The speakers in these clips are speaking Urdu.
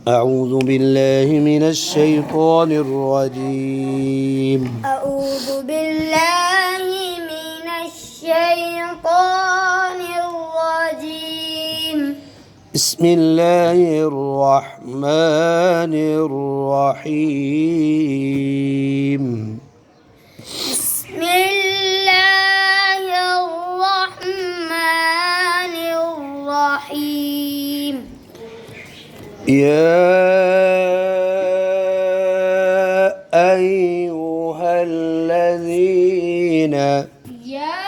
أعوذ بالله من الشيطان الرجيم. أعوذ بالله من الشيطان الرجيم. بسم الله الرحمن الرحيم. بسم الله الرحمن الرحيم. يا أيها الذين يا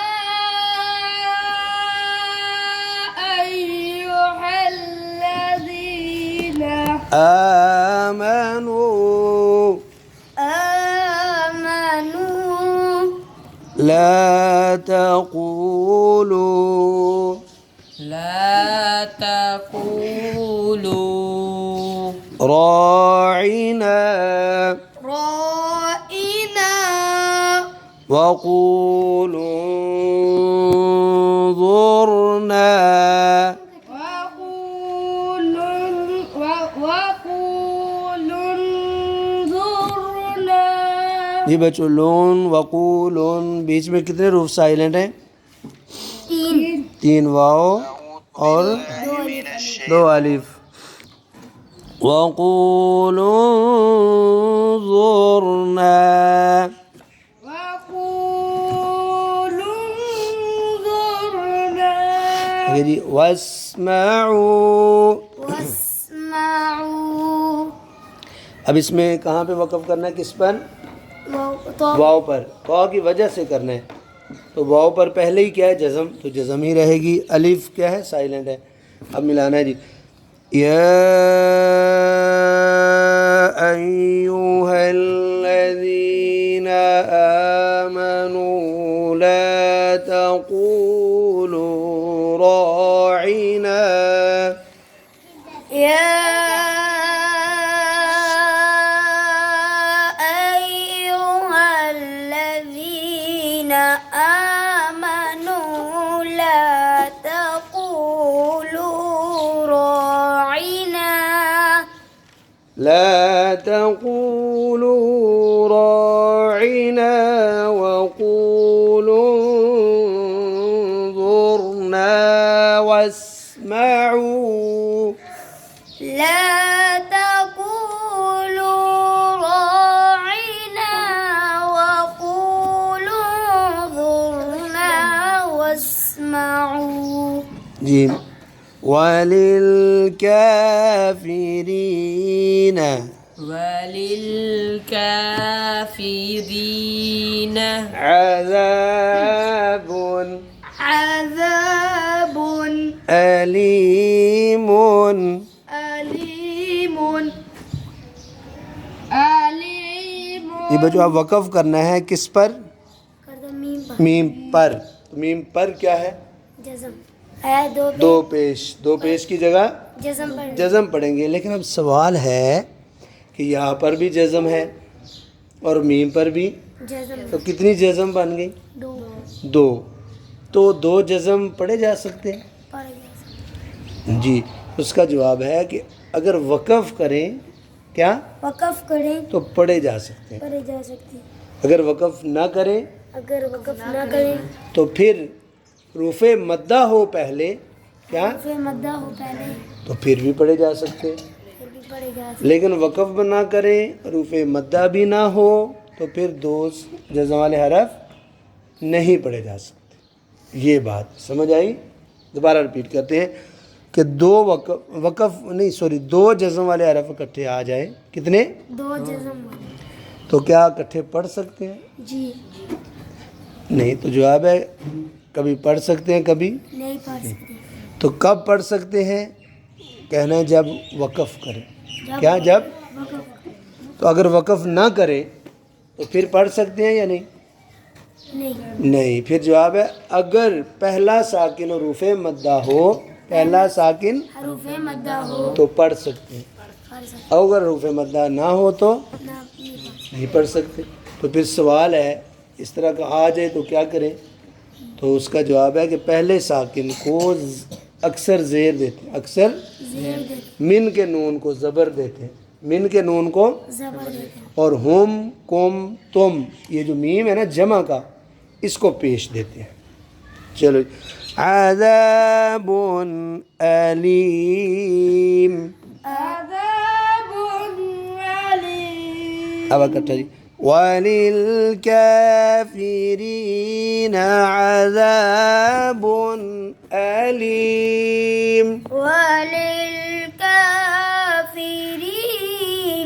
أيها الذين آمنوا لا تقولوا راعنا وقولوا انظرنا. جی بچوں، لون وقولون بیچ میں کتنے حروف سائلنٹ ہیں؟ تین واو اور دو الف. وقولوا انظرنا. جی واسمعوا. اب اس میں کہاں پہ وقف کرنا ہے؟ کس پر؟ واو پر. واو کی وجہ سے کرنا ہے. تو واو پر پہلے ہی کیا ہے؟ جزم. تو جزم ہی رہے گی. الف کیا ہے؟ سائلنٹ ہے. اب ملانا ہے جی. یا ایھا الذین آمنوا لا تقولوا راعنا. آمنوا لا تقولوا راعنا. لا تقولوا راعنا وقولوا انظرنا واسمعوا. لا تقولوا راعنا وقولوا انظرنا واسمعوا. جی وللكافرين عذاب أليم. یہ بچوں آپ وقف کرنا ہے کس پر؟ میم پر. میم پر کیا ہے؟ جزم. دو پیش کی جگہ جزم پڑھیں گے. لیکن اب سوال ہے کہ یہاں پر بھی جزم ہے اور میم پر بھی. تو کتنی جزم بن گئی؟ دو. تو دو جزم پڑھے جا سکتے ہیں. جی اس کا جواب ہے کہ اگر وقف کریں کیا؟ وقف کریں تو پڑھے جا سکتے ہیں. اگر وقف نہ کریں تو پھر حروف مدہ ہو پہلے کیا؟ تو پھر بھی پڑھے جا سکتے ہیں. لیکن وقف نہ کریں، حروف مدہ بھی نہ ہو، تو پھر دو جزم والے حرف نہیں پڑھے جا سکتے. یہ بات سمجھ آئی؟ دوبارہ رپیٹ کرتے ہیں کہ دو جزم والے حرف اکٹھے آ جائیں. کتنے؟ دو جزم. تو کیا اکٹھے پڑھ سکتے ہیں؟ جی نہیں. تو جواب ہے کبھی پڑھ سکتے ہیں، کبھی نہیں پڑھ سکتے. تو کب پڑھ سکتے ہیں؟ کہنا ہے جب وقف کریں. کیا؟ جب. تو اگر وقف نہ کریں تو پھر پڑھ سکتے ہیں یا نہیں؟ نہیں. پھر جواب ہے اگر پہلا ساکن حروف مدہ ہو، پہلا ساکن تو پڑھ سکتے ہیں. اگر حروف مدہ نہ ہو تو نہیں پڑھ سکتے. تو پھر سوال ہے اس طرح کا آ جائے تو کیا کریں؟ تو اس کا جواب ہے کہ پہلے ساکن کو اکثر زیر دیتے ہیں، اکثر زیر دیتے من کے نون کو زبر دیتے ہیں، من کے نون کو زبر دیتے ہیں اور ہم کم تم یہ جو میم ہے نا جمع کا اس کو پیش دیتے ہیں. چلو عذاب علیم. عذاب علیم اب اکٹھا جی وَلِلْكَافِرِينَ عَذَابٌ أَلِيمٌ. وللكافرين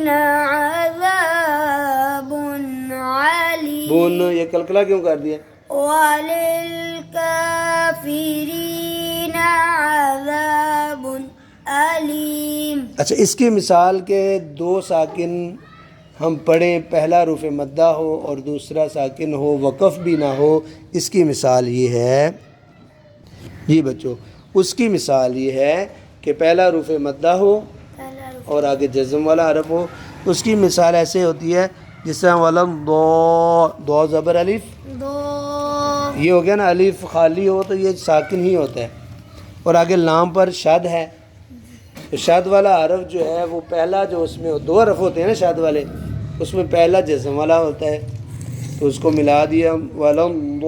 عذاب عليم بون یہ کلکلا کیوں کر دیا؟ وللكافرين عذاب عليم. اچھا اس کی مثال کے دو ساکن ہم پڑھیں، پہلا حروف مدہ ہو اور دوسرا ساکن ہو، وقف بھی نہ ہو. اس کی مثال یہ ہے جی بچوں، اس کی مثال یہ ہے کہ پہلا حروف مدہ ہو اور آگے جزم والا حرف ہو. اس کی مثال ایسے ہوتی ہے جس طرح ولم دو زبر الف، دو یہ ہو گیا نا، الف خالی ہو تو یہ ساکن ہی ہوتا ہے، اور آگے لام پر شد ہے تو شد والا حرف جو ہے وہ پہلا جو اس میں دو حرف ہوتے ہیں نا شد والے، اس میں پہلا جزم والا ہوتا ہے تو اس کو ملا دیا ولم